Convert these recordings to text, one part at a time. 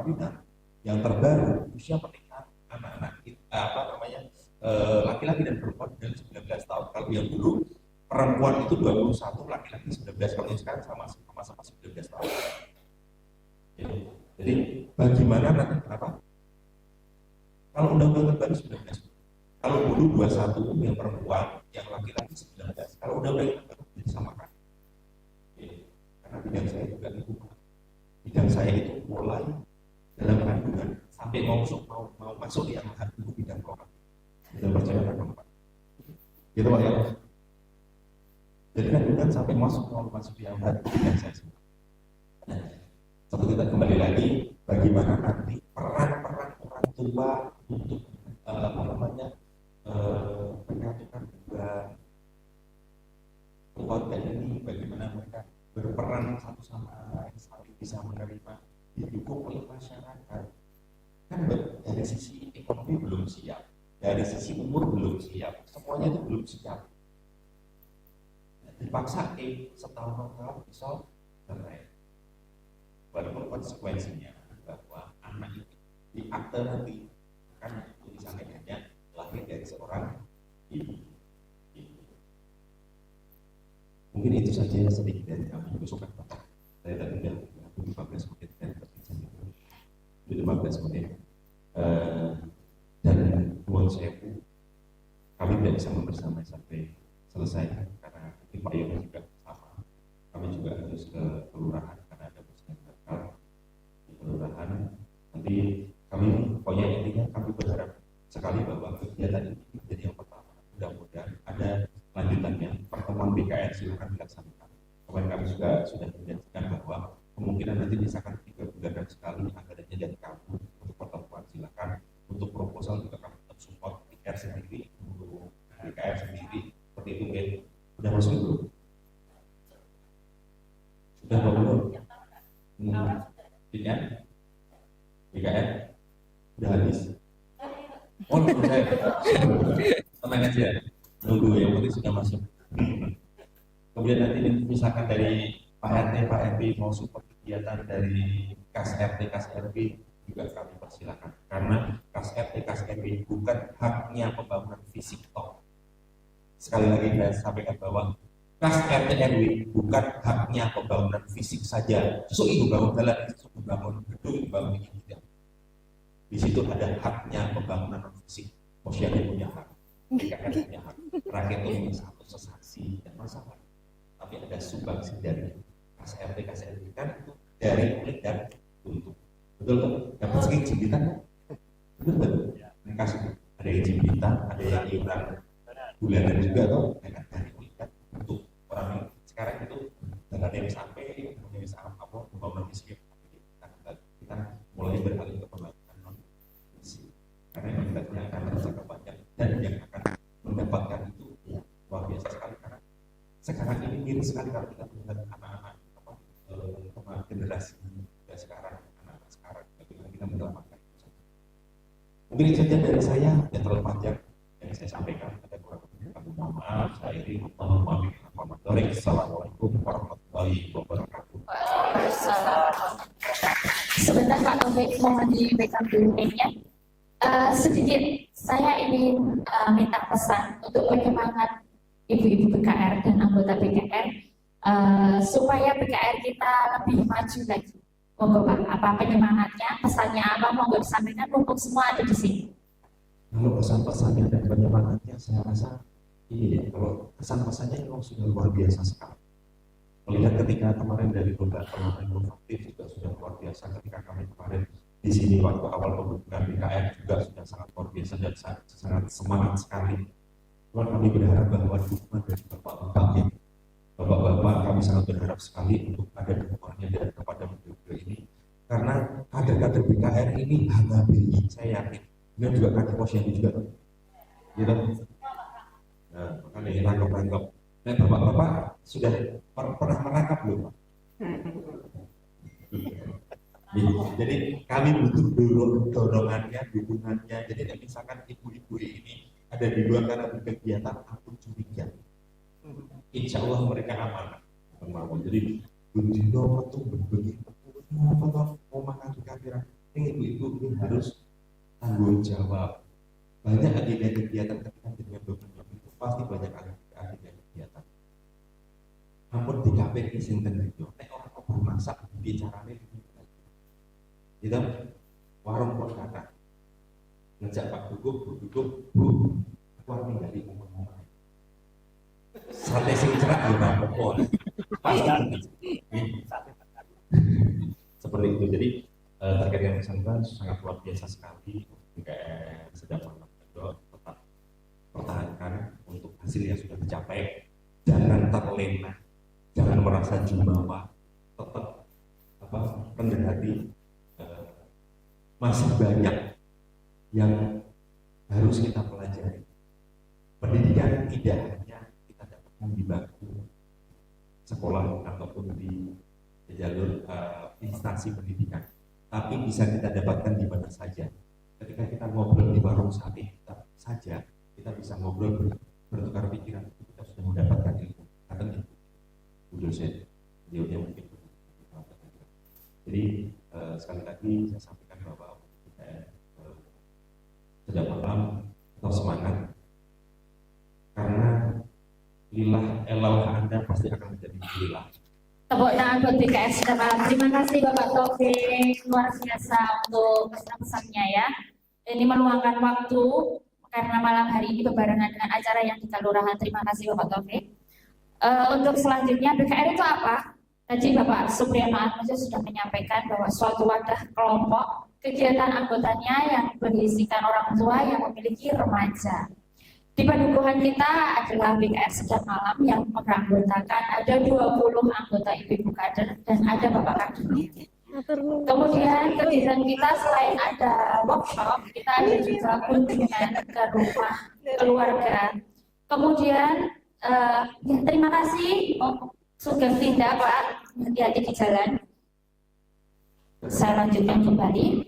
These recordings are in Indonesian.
perkawinan yang terbaru usia pernikahan anak-anak laki-laki dan perempuan dari 19 tahun. Kalau yang dulu perempuan itu 21, laki-laki 19. Kalau yang sekarang sama-sama 19 tahun. Jadi bagaimana nanti kenapa? Kalau undang-undang terbaru 19. Kalau dulu 21 yang perempuan, yang laki-laki 19. Kalau undang-undang terbaru disamakan. Karena bidang saya juga itu. Bidang saya itu mulai dalam kandungan sampai mau masuk yang itu bidang lokal. Bidang perjalanan Pak. Gitu Pak ya. Jadi kandungan sampai mau masuk yang bidang saya. Nah, seperti kita kembali lagi, bagaimana nanti peran-peran orang tua untuk menyatukan dua keluarga ini, bagaimana mereka berperan satu sama lain, saling bisa menerima, didukung oleh masyarakat. Kan dari sisi ekonomi belum siap, dari sisi umur belum siap, semuanya itu belum siap. Dipaksa setahun 2 tahun bisa cerai. Walaupun konsekuensinya bahwa anak itu di akte nanti kan tulisannya hanya lahir dari seorang ibu. Mungkin itu saja sedikit dari kami. Besok kan saya tadi sudah 15 menit dan 15 menit dan nuwun sewu kami tidak bisa membersamai sampai selesai karena Pak Yono juga sama. Kami juga harus ke kelurahan karena ada puskesmas di kelurahan. Nanti kami pokoknya intinya kami berharap sekali bahwa kegiatan ini menjadi yang pertama. Mudah-mudahan ada lanjutannya. Pertemuan BKR silakan dilaksanakan. Kemarin kami juga sudah menjanjikan bahwa kemungkinan nanti misalkan 3 bulan sekali anggarannya dari kami untuk pertemuan silakan. Untuk proposal juga kami tetap support BKR sendiri, untuk BKR sendiri seperti itu kan. Sudah masuk belum? Sudah belum? Tidak? BKR? Sudah habis? Oh, saya tenang aja, nunggu yang penting sudah masuk. Kemudian nanti misalkan dari Pak RT mau support kegiatan dari Kas RT, Kas RW juga kami persilakan. Karena Kas RT, Kas RW bukan haknya pembangunan fisik toh. Sekali lagi saya sampaikan bahwa Kas RT RW bukan haknya pembangunan fisik saja. Itu bangun jalan, itu bangun gedung, bangun ini tidak. Di situ ada haknya pembangunan fisik. Posyandu punya hak, BKR punya hak, rakyat punya satu sesaksi dan masalah. Tapi ada sumbangsi dari Kas RT, Kas RW kan itu dari kulit dan untuk betul kan? Dapat segini jimpitan kan? Betul. Kasih ada yang jimpitan, ada yang iuran bulanan juga tuh dari kulit dan untuk orang yang sekarang itu dengan yang sampai kemudian sama apa pembangunan miskin kita mulai beralih ke pembangunan karena yang kita punya akan tercapai banyak dan yang akan mendapatkan itu ya, luar biasa sekali karena sekarang ini miris sekali kalau kita melihat anak-anak generasi sekarang anak-anak sekarang bagaimana kita mendapatkan itu. Mungkin itu saja dari saya yang terlalu panjang yang saya sampaikan. Ada kurang lebih maaf saya ini Assalamualaikum warahmatullahi wabarakatuh. Sebentar Pak Taufik, mohon diberikan dulu ya. Sedikit saya ingin minta pesan untuk penyemangat ibu-ibu BKR dan anggota BKR supaya BKR kita lebih maju lagi. Monggo Pak, apa penyemangatnya, pesannya apa, monggo disampaikan, mumpung semua ada di sini. Kalau pesan-pesannya dan penyemangatnya saya rasa ini ya, kalau pesan-pesannya memang sudah luar biasa sekali. Melihat ketika kemarin dari beberapa inovatif juga sudah luar biasa ketika kami kemarin di sini waktu awal pembentukan BKR juga sudah sangat luar biasa dan sangat semangat sekali. Tuhan kami berharap bahwa dukungan dari Bapak-Bapak ya, Bapak-Bapak kami sangat berharap sekali untuk ada dukungannya dan kepada beliau ini karena kader-kader BKR ini HKBI saya yakin dan juga kader posyandu juga gitu. Nah, makanya ini rangkap-rangkap. Nah, Bapak-Bapak sudah pernah merangkap belum Pak? Jadi kami butuh dorongannya, dukungannya. Jadi misalkan ibu-ibu ini ada di luar karena berkegiatan aku curiga, insya Allah mereka amanah. Jadi bendino tuh berbagi mau makan di kafiran. Ini ibu-ibu ini harus tanggung jawab. Banyak agenda kegiatan ketika dengan beberapa itu pasti banyak agenda kegiatan. Namun di KPI sinten itu, nek orang kok masak bicarane gitu, warung kok kata ngejak Pak Duguk, Bu, aku harus ninggali ngomong-ngomong. Sate sing cerak ya apa? Pasti. Seperti itu. Jadi terkait dengan pesantren sangat luar biasa sekali. BKR sedang tetap pertahankan untuk hasil yang sudah dicapai. Jangan terlena, jangan merasa jumawa, tetap rendah hati. Masih banyak yang harus kita pelajari. Pendidikan tidak hanya kita dapatkan di bangku sekolah ataupun di jalur instansi pendidikan, tapi bisa kita dapatkan di mana saja. Ketika kita ngobrol di warung sate kita saja, kita bisa ngobrol bertukar pikiran, kita sudah mendapatkan ilmu. Kata Bu dosen, beliaunya mungkin. Jadi sekali lagi saya sampaikan bahwa sedang malam atau semangat, karena lillah elah Anda pasti akan menjadi lillah. Tepuk tangan buat BKR sudah malam. Terima kasih Bapak Taufik, luar biasa untuk pesan-pesannya ya. Ini meluangkan waktu karena malam hari ini berbarengan dengan acara yang di Kelurahan. Terima kasih Bapak Taufik. Untuk selanjutnya BKR itu apa? Tadi Bapak Supriyono Atmaja sudah menyampaikan bahwa suatu wadah kelompok kegiatan anggotanya yang berisikan orang tua yang memiliki remaja. Di padukuhan kita adalah BKR Sedap Malam yang beranggotakan ada 20 anggota ibu-ibu kader dan ada Bapak Kadin. Kemudian kegiatan kita selain ada workshop, kita ada juga kunjungan ke rumah keluarga. Kemudian ya, terima kasih Sugeng Tindak Pak, hati-hati di jalan. Saya lanjutkan kembali.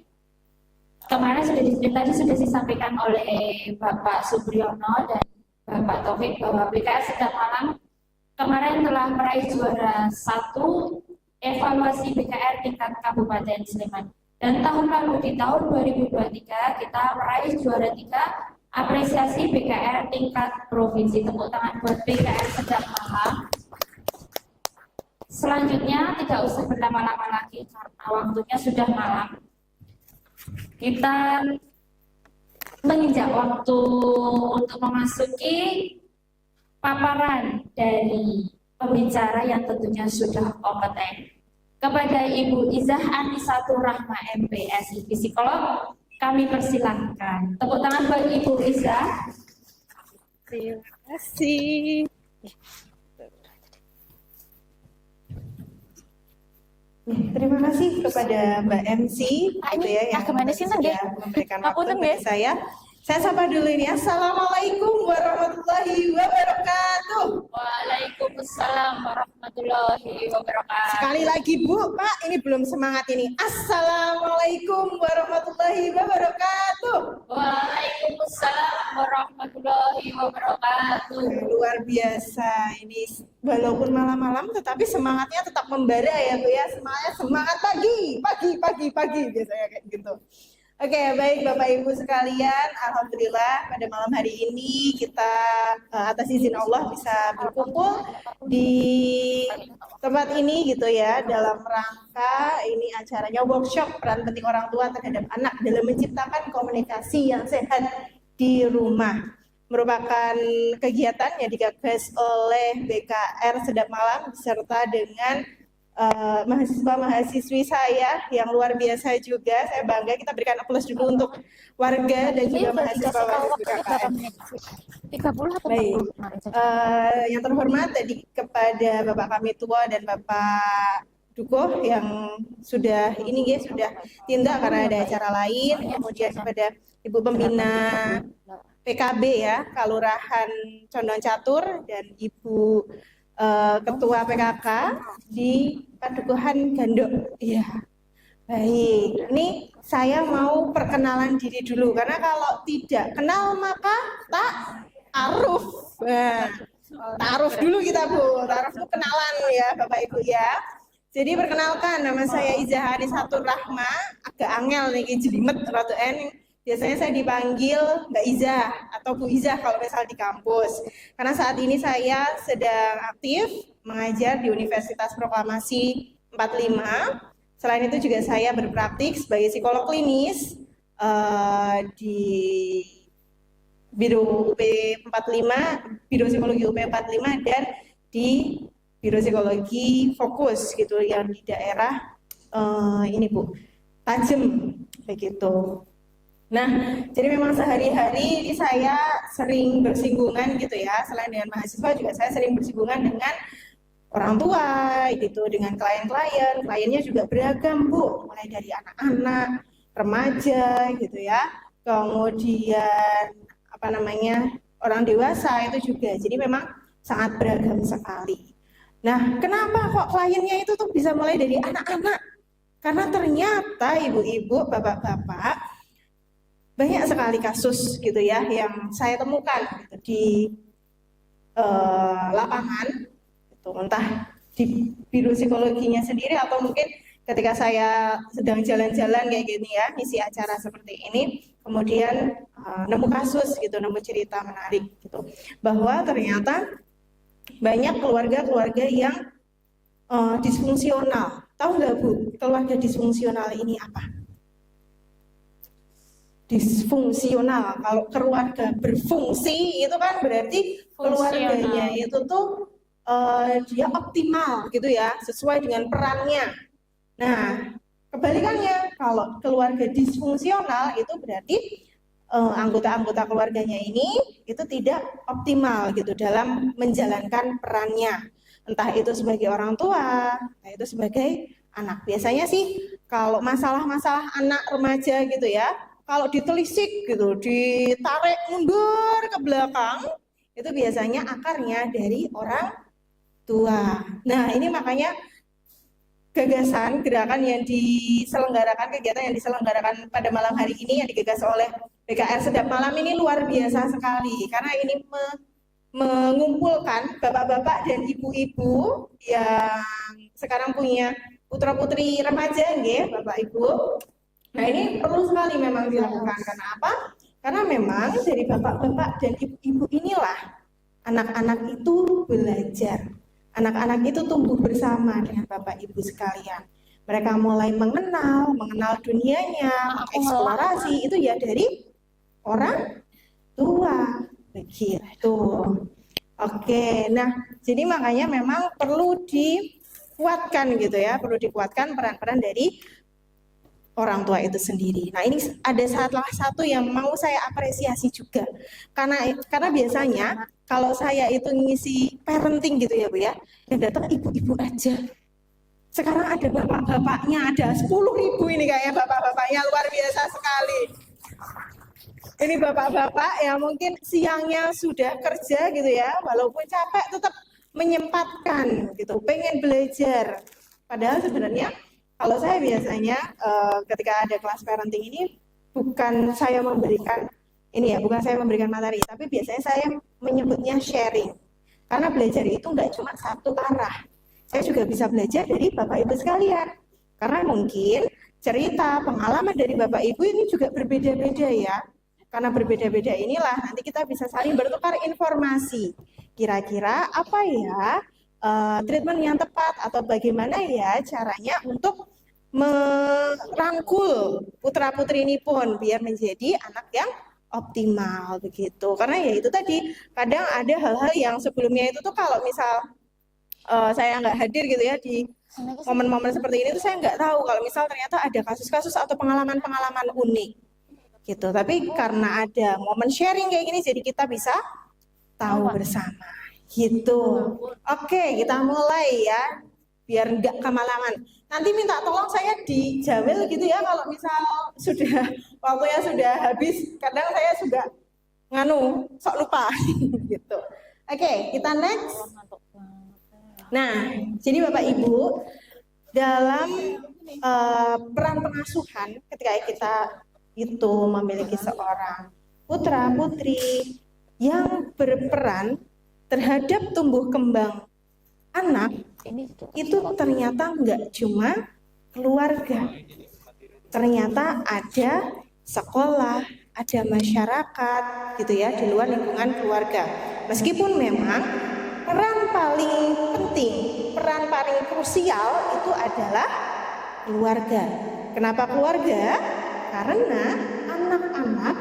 Kemarin tadi sudah disampaikan oleh Bapak Supriyono dan Bapak Taufik bahwa BKR Sedap Malam kemarin telah meraih juara 1 evaluasi BKR tingkat Kabupaten Sleman. Dan tahun lalu di tahun 2023 kita meraih juara 3 apresiasi BKR tingkat provinsi. Tepuk tangan buat BKR Sedap Malam. Selanjutnya tidak usah berlama-lama lagi karena waktunya sudah malam. Kita menginjak waktu untuk memasuki paparan dari pembicara yang tentunya sudah kompeten. Kepada Ibu Izah Anisatur Rahma MPSI Psikolog, kami persilahkan. Tepuk tangan buat Ibu Izah. Terima kasih. Terima kasih kepada Mbak MC gitu ya, yang sudah memberikan waktu kepada saya. Saya sapa dulu ini. Assalamualaikum warahmatullahi wabarakatuh. Waalaikumsalam warahmatullahi wabarakatuh. Sekali lagi Bu, Pak, ini belum semangat ini. Assalamualaikum warahmatullahi wabarakatuh. Waalaikumsalam warahmatullahi wabarakatuh. Luar biasa ini, walaupun malam-malam tetapi semangatnya tetap membara ya Bu ya. Semangat pagi biasanya kayak gitu. Oke, baik Bapak Ibu sekalian, alhamdulillah pada malam hari ini kita atas izin Allah bisa berkumpul di tempat ini gitu ya, dalam rangka ini acaranya workshop peran penting orang tua terhadap anak dalam menciptakan komunikasi yang sehat di rumah. Merupakan kegiatan yang digagas oleh BKR Sedap Malam beserta dengan mahasiswa-mahasiswi saya yang luar biasa juga. Saya bangga, kita berikan aplaus dulu untuk warga dan juga mahasiswa-mahasiswi KKN. 30 atau 40? Baik. Yang terhormat tadi kepada Bapak kami tua dan Bapak Duko yang sudah ini ya, sudah tindak karena ada acara lain. Kemudian kepada Ibu Pembina PKB ya, Kelurahan Condong Catur, dan Ibu Ketua PKK di Padukuhan Gandok. Iya. Baik, ini saya mau perkenalan diri dulu karena kalau tidak kenal maka tak aruf. Nah, ta'aruf dulu kita Bu. Ta'aruf itu kenalan ya Bapak Ibu ya. Jadi perkenalkan, nama saya Iza Harisatur Rahma, agak angel nih, jelimet ratu N. Biasanya saya dipanggil Mbak Iza atau Bu Iza kalau misal di kampus. Karena saat ini saya sedang aktif mengajar di Universitas Proklamasi 45. Selain itu juga saya berpraktik sebagai psikolog klinis di Biro UP 45, Biro Psikologi UP 45 dan di Biro Psikologi Fokus gitu yang di daerah ini Bu, Tajem begitu. Nah, jadi memang sehari-hari ini saya sering bersinggungan gitu ya, selain dengan mahasiswa juga saya sering bersinggungan dengan orang tua gitu, dengan klien-klien. Kliennya juga beragam Bu, mulai dari anak-anak, remaja gitu ya, kemudian apa namanya, orang dewasa itu juga. Jadi memang sangat beragam sekali. Nah, kenapa kok kliennya itu tuh bisa mulai dari anak-anak? Karena ternyata ibu-ibu, bapak-bapak, banyak sekali kasus gitu ya yang saya temukan gitu, di lapangan, gitu, entah di biro psikologinya sendiri atau mungkin ketika saya sedang jalan-jalan kayak gini ya, ngisi acara seperti ini, kemudian nemu kasus gitu, nemu cerita menarik gitu, bahwa ternyata banyak keluarga-keluarga yang disfungsional. Tahu nggak Bu, keluarga disfungsional ini apa? Disfungsional, kalau keluarga berfungsi itu kan berarti keluarganya itu tuh dia optimal gitu ya, sesuai dengan perannya. Nah, kebalikannya, kalau keluarga disfungsional itu berarti anggota-anggota keluarganya ini itu tidak optimal gitu dalam menjalankan perannya, entah itu sebagai orang tua, entah itu sebagai anak. Biasanya sih kalau masalah-masalah anak remaja gitu ya, kalau ditelisik gitu, ditarik mundur ke belakang, itu biasanya akarnya dari orang tua. Nah, ini makanya gagasan gerakan yang diselenggarakan, kegiatan yang diselenggarakan pada malam hari ini yang digagas oleh BKR Sedap Malam ini luar biasa sekali, karena ini mengumpulkan bapak-bapak dan ibu-ibu yang sekarang punya putra-putri remaja, nggih, Bapak Ibu. Nah, ini perlu sekali memang dilakukan. Karena apa? Karena memang dari bapak-bapak dan ibu-ibu inilah anak-anak itu belajar. Anak-anak itu tumbuh bersama dengan bapak ibu sekalian. Mereka mulai mengenal dunianya, eksplorasi itu ya dari orang tua. Begitu. Oke, nah jadi makanya memang perlu dikuatkan gitu ya, perlu dikuatkan peran-peran dari orang tua itu sendiri. Nah, ini ada salah satu yang mau saya apresiasi juga. Karena biasanya kalau saya itu ngisi parenting gitu ya Bu ya, yang datang ibu-ibu aja. Sekarang ada bapak-bapaknya, ada 10.000 ini kayaknya bapak-bapaknya, luar biasa sekali. Ini bapak-bapak ya mungkin siangnya sudah kerja gitu ya, walaupun capek tetap menyempatkan gitu, pengen belajar. Padahal sebenarnya kalau saya biasanya ketika ada kelas parenting ini bukan saya memberikan materi, tapi biasanya saya menyebutnya sharing. Karena belajar itu nggak cuma satu arah. Saya juga bisa belajar dari Bapak Ibu sekalian. Karena mungkin cerita, pengalaman dari Bapak Ibu ini juga berbeda-beda ya. Karena berbeda-beda inilah nanti kita bisa saling bertukar informasi. Kira-kira apa ya treatment yang tepat atau bagaimana ya caranya untuk merangkul putra-putri ini pun biar menjadi anak yang optimal begitu. Karena ya itu tadi, kadang ada hal-hal yang sebelumnya itu tuh kalau misal saya nggak hadir gitu ya di momen-momen seperti ini tuh saya nggak tahu kalau misal ternyata ada kasus-kasus atau pengalaman-pengalaman unik gitu. Tapi karena ada momen sharing kayak gini jadi kita bisa tahu bersama gitu. Oke, kita mulai ya biar nggak kemalaman. Nanti minta tolong saya dijawel gitu ya kalau misal sudah waktunya sudah habis. Kadang saya juga sok lupa gitu. Oke, kita next. Nah, jadi Bapak Ibu dalam peran pengasuhan ketika kita itu memiliki seorang putra putri yang berperan terhadap tumbuh kembang anak ini itu ternyata nggak cuma keluarga, ternyata ada sekolah, ada masyarakat gitu ya di luar lingkungan keluarga. Meskipun memang peran paling penting, peran paling krusial itu adalah keluarga. Kenapa keluarga? Karena anak-anak,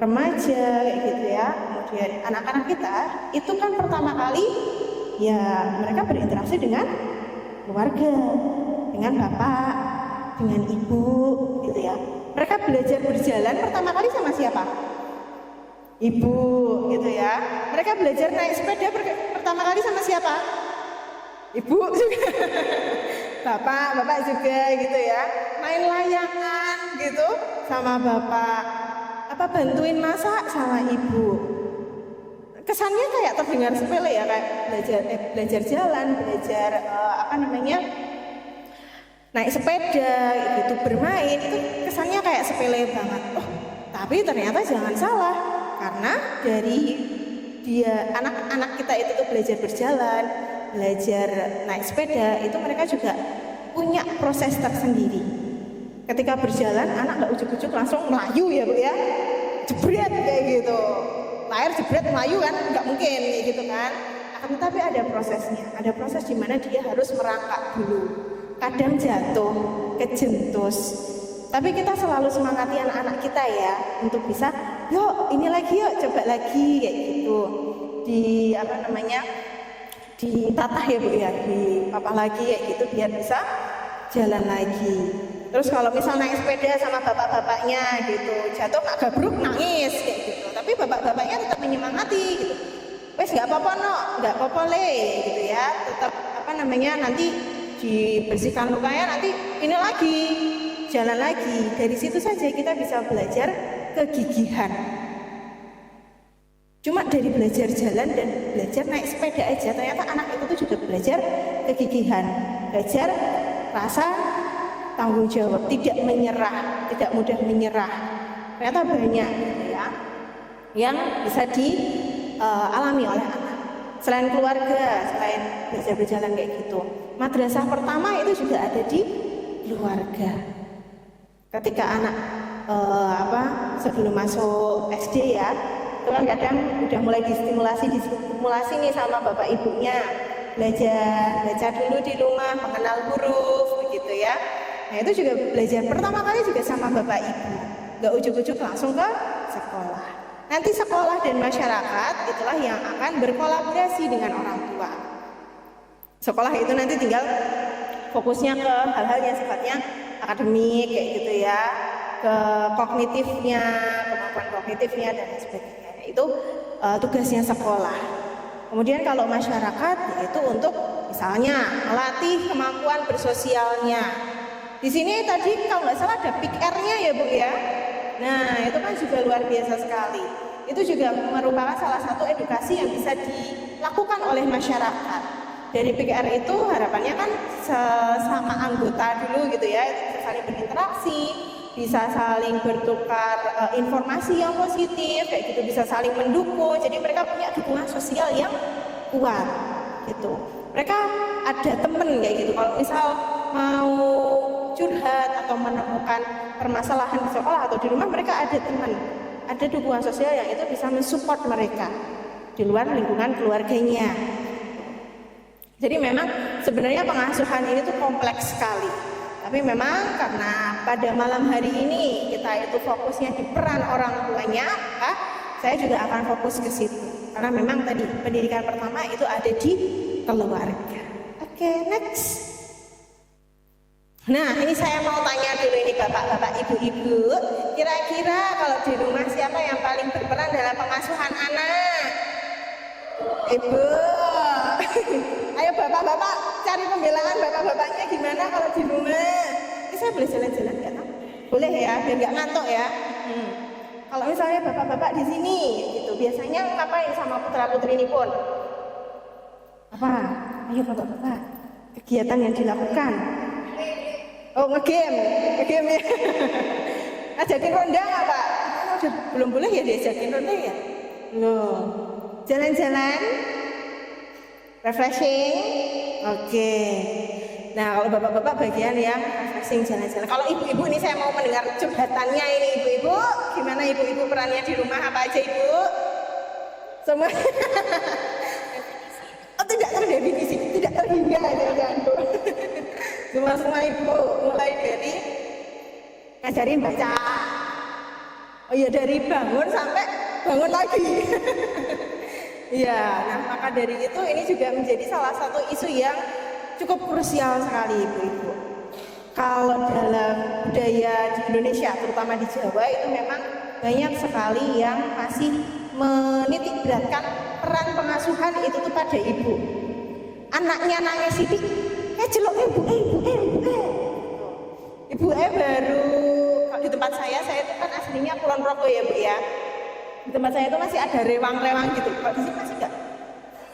remaja kayak gitu ya, kemudian anak-anak kita itu kan pertama kali ya mereka berinteraksi dengan keluarga, dengan bapak, dengan ibu gitu ya. Mereka belajar berjalan pertama kali sama siapa? Ibu gitu ya. Mereka belajar naik sepeda pertama kali sama siapa? Ibu juga. Bapak juga gitu ya. Main layangan gitu sama bapak. Apa bantuin masak sama ibu. Kesannya kayak terdengar sepele ya, kayak belajar jalan, belajar naik sepeda gitu, bermain itu kesannya kayak sepele banget. Oh, tapi ternyata jangan salah, karena dari dia anak-anak kita itu tuh belajar berjalan, belajar naik sepeda, itu mereka juga punya proses tersendiri. Ketika berjalan, anak nggak ujuk-ujuk langsung melayu ya Bu ya, jebret kayak gitu. Lahir jebret melayu kan nggak mungkin kayak gitu kan. Akan tetapi ada prosesnya, ada proses di mana dia harus merangkak dulu. Kadang jatuh, kejentus. Tapi kita selalu semangati anak-anak kita ya untuk bisa, yuk ini lagi yuk, coba lagi kayak gitu. Ditatah ya Bu ya, dipapah lagi kayak gitu biar bisa jalan lagi. Terus kalau misal naik sepeda sama bapak-bapaknya gitu, jatuh gak gabruk nangis kayak gitu. Tapi bapak-bapaknya tetap menyemangati gitu. Wes nggak apa-apa no, nggak apa-apa le gitu ya. Tetap nanti dibersihkan lukanya, nanti ini lagi jalan lagi. Dari situ saja kita bisa belajar kegigihan. Cuma dari belajar jalan dan belajar naik sepeda aja, ternyata anak itu tuh juga belajar kegigihan, belajar rasa tanggung jawab, tidak menyerah, tidak mudah menyerah. Ternyata banyak gitu ya yang bisa dialami oleh anak. Selain keluarga, selain belajar berjalan kayak gitu, madrasah pertama itu juga ada di keluarga. Ketika anak sebelum masuk SD ya, itu kan kadang udah mulai distimulasi nih sama bapak ibunya, belajar dulu di rumah, mengenal huruf begitu ya. Nah itu juga belajar pertama kali juga sama bapak ibu, nggak ujuk-ujuk langsung ke sekolah. Nanti sekolah dan masyarakat itulah yang akan berkolaborasi dengan orang tua. Sekolah itu nanti tinggal fokusnya ke hal-hal yang sifatnya akademik kayak gitu ya, ke kognitifnya, kemampuan kognitifnya dan sebagainya. Itu tugasnya sekolah. Kemudian kalau masyarakat yaitu untuk misalnya melatih kemampuan bersosialnya. Di sini tadi kalau nggak salah ada PIK-R-nya ya Bu ya. Nah itu kan juga luar biasa sekali. Itu juga merupakan salah satu edukasi yang bisa dilakukan oleh masyarakat. Dari PIK-R itu harapannya kan sesama anggota dulu gitu ya, itu bisa saling berinteraksi, bisa saling bertukar informasi yang positif, kayak gitu, bisa saling mendukung. Jadi mereka punya dukungan sosial yang kuat gitu. Mereka ada temen kayak gitu. Kalau misal mau curhat atau menemukan permasalahan di sekolah atau di rumah, mereka ada teman, ada dukungan sosial yang itu bisa mensupport mereka di luar lingkungan keluarganya. Jadi memang sebenarnya pengasuhan ini tuh kompleks sekali. Tapi memang karena pada malam hari ini kita itu fokusnya di peran orang tuanya, maka saya juga akan fokus ke situ. Karena memang tadi pendidikan pertama itu ada di keluarga. Oke, next. Nah, ini saya mau tanya dulu ini bapak-bapak, ibu-ibu. Kira-kira kalau di rumah siapa yang paling berperan dalam pengasuhan anak? Ibu. Ayo bapak-bapak cari pembelaan bapak-bapaknya gimana kalau di rumah. Ini saya boleh jalan-jalan nggak? Boleh ya, biar nggak ngantuk ya. Kalau misalnya bapak-bapak di sini, gitu, biasanya ngapain sama putra-putri ini pun? Apa? Ayo bapak-bapak, kegiatan yang dilakukan. Oh ngegame ya. Ajakin ronda nggak Pak? Belum boleh ya diajakin ronda ya? Loh, jalan-jalan, refreshing, Oke. Nah, kalau bapak-bapak bagian yang refreshing jalan-jalan. Kalau ibu-ibu ini saya mau mendengar curhatannya ini ibu-ibu. Gimana ibu-ibu perannya di rumah apa aja ibu? Semua. Oh, tidak terdefinisi, tidak terhingga jangan. Semua ibu mulai dari ngajarin baca. Oh iya, dari bangun sampai bangun lagi. Iya, nah maka dari itu ini juga menjadi salah satu isu yang cukup krusial sekali ibu-ibu. Kalau dalam budaya di Indonesia, terutama di Jawa itu memang banyak sekali yang masih menitik beratkan peran pengasuhan itu tuh pada ibu. Anaknya nangis sidik, celok ibu. Ibu baru, kalau di tempat saya itu kan aslinya Kulon Progo ya bu ya. Di tempat saya itu masih ada rewang-rewang gitu. Kalau di sini masih enggak?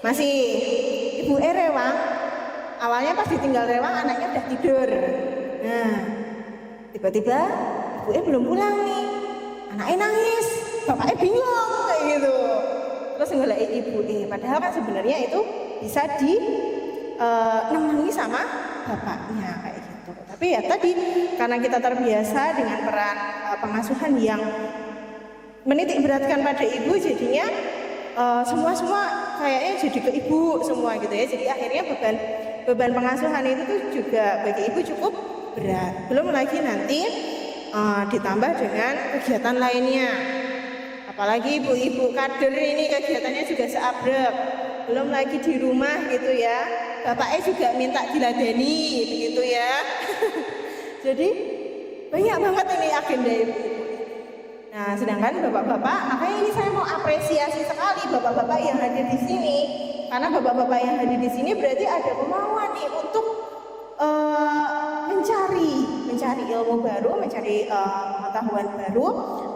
Masih. Ibu rewang. Awalnya pas ditinggal rewang anaknya udah tidur. Nah, tiba-tiba ibu belum pulang nih. Anaknya nangis, bapaknya bingung kayak gitu. Terus ngelain ibu padahal kan sebenarnya itu bisa dinemani sama bapaknya kayak gitu. Tapi ya tadi karena kita terbiasa dengan peran pengasuhan yang menitik beratkan pada ibu, jadinya semua kayaknya jadi ke ibu semua gitu ya. Jadi akhirnya beban pengasuhan itu tuh juga bagi ibu cukup berat. Belum lagi nanti ditambah dengan kegiatan lainnya. Apalagi ibu-ibu kader ini kegiatannya juga seabrek. Belum lagi di rumah gitu ya. Bapaknya juga minta diladeni begitu ya. Jadi banyak banget ini agenda ibu. Nah, sedangkan bapak-bapak, makanya ini saya mau apresiasi sekali bapak-bapak yang hadir di sini. Karena bapak-bapak yang hadir di sini berarti ada kemauan nih untuk mencari ilmu baru, mencari pengetahuan baru.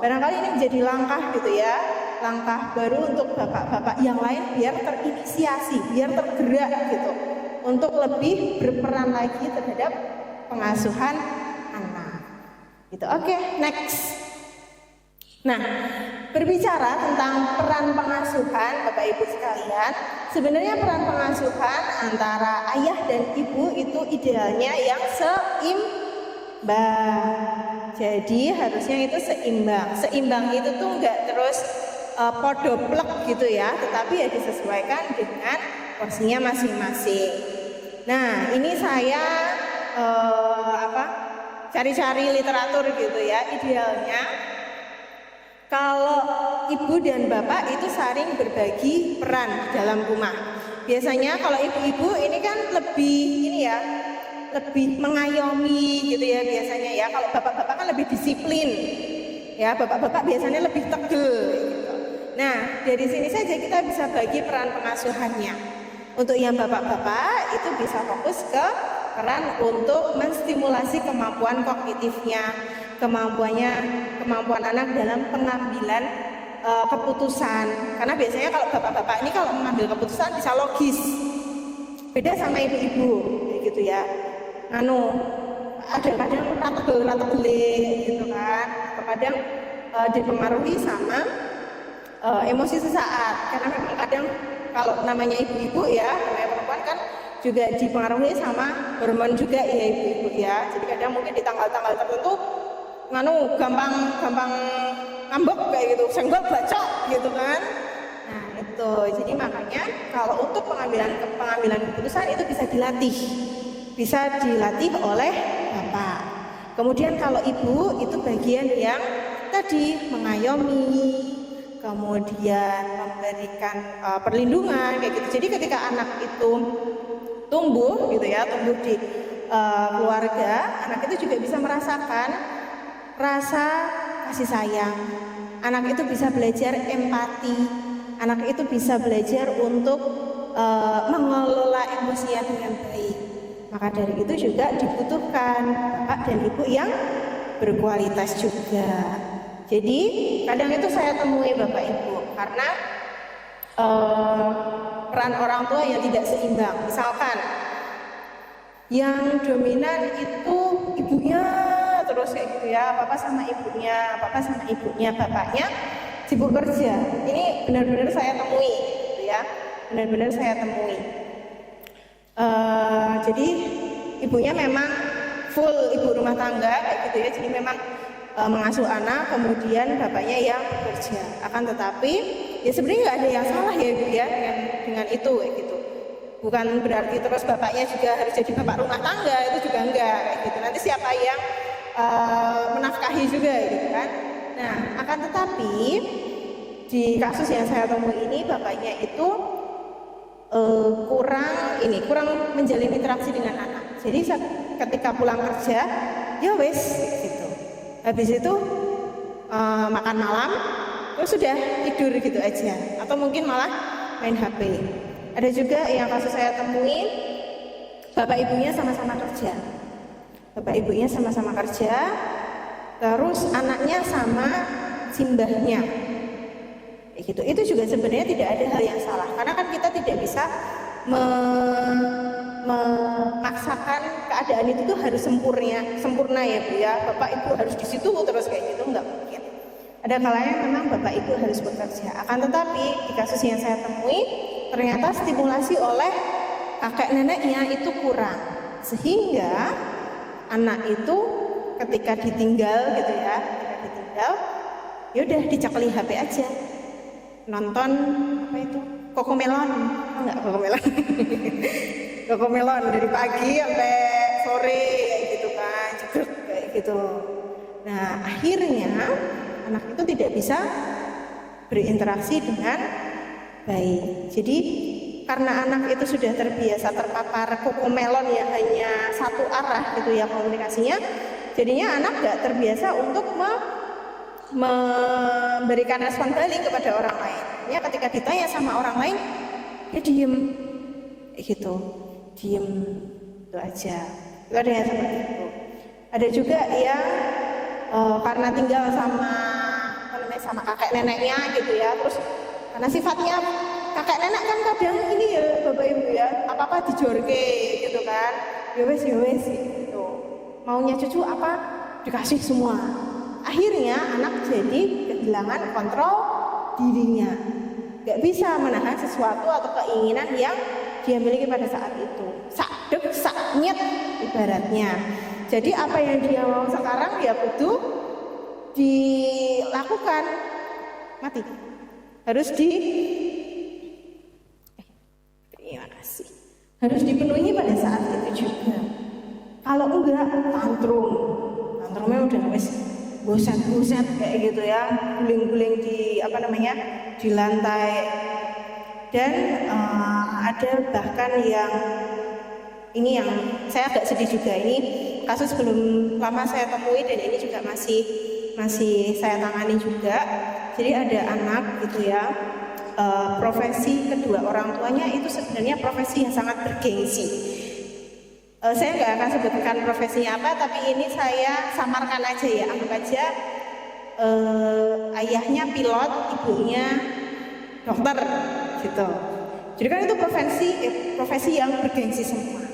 Barangkali ini menjadi langkah gitu ya, langkah baru untuk bapak-bapak yang lain biar terinisiasi, biar tergerak gitu, untuk lebih berperan lagi terhadap pengasuhan anak. Gitu. Oke, next. Nah, berbicara tentang peran pengasuhan, Bapak Ibu sekalian, sebenarnya peran pengasuhan antara ayah dan ibu itu idealnya yang seimbang. Jadi harusnya itu seimbang. Seimbang itu tuh enggak terus podoplek gitu ya, tetapi ya disesuaikan dengan porsinya masing-masing. Nah, ini saya cari-cari literatur gitu ya, idealnya kalau ibu dan bapak itu saling berbagi peran di dalam rumah. Biasanya kalau ibu-ibu ini kan lebih mengayomi gitu ya biasanya ya. Kalau bapak-bapak kan lebih disiplin. Ya, bapak-bapak biasanya lebih tegel gitu. Nah, dari sini saja kita bisa bagi peran pengasuhannya. Untuk yang bapak-bapak itu bisa fokus ke peran untuk menstimulasi kemampuan kognitifnya, kemampuan anak dalam pengambilan keputusan. Karena biasanya kalau bapak-bapak ini kalau mengambil keputusan bisa logis. Beda sama ibu-ibu gitu ya. Kadang-kadang rata-gele gitu kan. Kadang dipengaruhi sama emosi sesaat. Karena memang kadang kalau namanya ibu-ibu ya, namanya perempuan kan juga dipengaruhi sama hormon juga ya ibu-ibu ya. Jadi kadang mungkin di tanggal-tanggal tertentu gampang ngambek kayak gitu, senggol bacok gitu kan. Nah itu, jadi makanya kalau untuk pengambilan keputusan itu bisa dilatih oleh bapak. Kemudian kalau ibu itu bagian yang tadi mengayomi, kemudian memberikan perlindungan kayak gitu. Jadi ketika anak itu tumbuh gitu ya, tumbuh di keluarga, anak itu juga bisa merasakan rasa kasih sayang. Anak itu bisa belajar empati. Anak itu bisa belajar untuk mengelola emosinya dengan baik. Maka dari itu juga dibutuhkan bapak dan ibu yang berkualitas juga. Jadi kadang itu saya temui bapak ibu karena peran orang tua yang tidak seimbang. Misalkan yang dominan itu ibunya terus kayak gitu ya, bapak sama ibunya, bapaknya sibuk kerja. Ini benar-benar saya temui gitu ya, benar-benar saya temui. Jadi ibunya memang full ibu rumah tangga kayak gitu ya. Jadi memang mengasuh anak, kemudian bapaknya yang bekerja. Akan tetapi ya sebenarnya nggak ada yang salah ya ibu ya dengan itu kayak gitu. Bukan berarti terus bapaknya juga harus jadi bapak rumah tangga, itu juga enggak kayak gitu. Nanti siapa yang menafkahi juga gitu kan. Nah, akan tetapi di kasus yang saya temui ini bapaknya itu kurang menjalin interaksi dengan anak. Jadi ketika pulang kerja ya wes gitu. Habis itu makan malam terus sudah tidur gitu aja, atau mungkin malah main HP. Ada juga yang kasus saya temui bapak ibunya sama-sama kerja. Bapak ibunya sama-sama kerja, terus anaknya sama simbahnya. Gitu. Itu juga sebenarnya tidak ada hal yang salah, karena kan kita tidak bisa memaksakan keadaan itu tuh harus sempurna ya Bu ya. Bapak ibu harus di situ terus kayak gitu, nggak mungkin. Ada kalanya memang bapak ibu harus bekerja. Akan tetapi di kasus yang saya temui ternyata stimulasi oleh kakek neneknya itu kurang, sehingga anak itu ketika ditinggal gitu ya, udah dicakli HP aja, nonton apa itu Cocomelon, enggak Cocomelon, Cocomelon dari pagi sampai sore kayak gitu kan, jegrek kayak gitu. Nah akhirnya anak itu tidak bisa berinteraksi dengan baik. Jadi karena anak itu sudah terbiasa terpapar Cocomelon yang hanya satu arah gitu ya komunikasinya, jadinya anak gak terbiasa untuk memberikan respon balik kepada orang lain. Ya ketika ditanya sama orang lain, dia diem, gitu, diem itu aja. Itu ada yang seperti itu. Ada juga yang karena tinggal sama kakek neneknya gitu ya, terus karena sifatnya kakek nenek kan kadang ini ya bapak ibu ya, apa-apa dijorke gitu kan, ya wes gitu. Maunya cucu apa dikasih semua. Akhirnya anak jadi kehilangan kontrol dirinya, gak bisa menahan sesuatu atau keinginan yang dia miliki pada saat itu. Sakdek, saknyet ibaratnya. Jadi apa yang dia mau sekarang ya kudu dilakukan, mati harus terima kasih, harus dipenuhi pada saat itu juga. Kalau enggak tantrumnya udah wes buset kayak gitu ya, guling-guling di di lantai. Dan ada bahkan yang ini yang saya agak sedih juga, ini kasus belum lama saya temui dan ini juga masih saya tangani juga. Jadi ada anak gitu ya, profesi kedua orang tuanya itu sebenarnya profesi yang sangat bergengsi. Saya nggak akan sebutkan profesinya apa, tapi ini saya samarkan aja ya, anggap aja ayahnya pilot, ibunya dokter gitu. Jadi kan itu profesi yang bergengsi semua.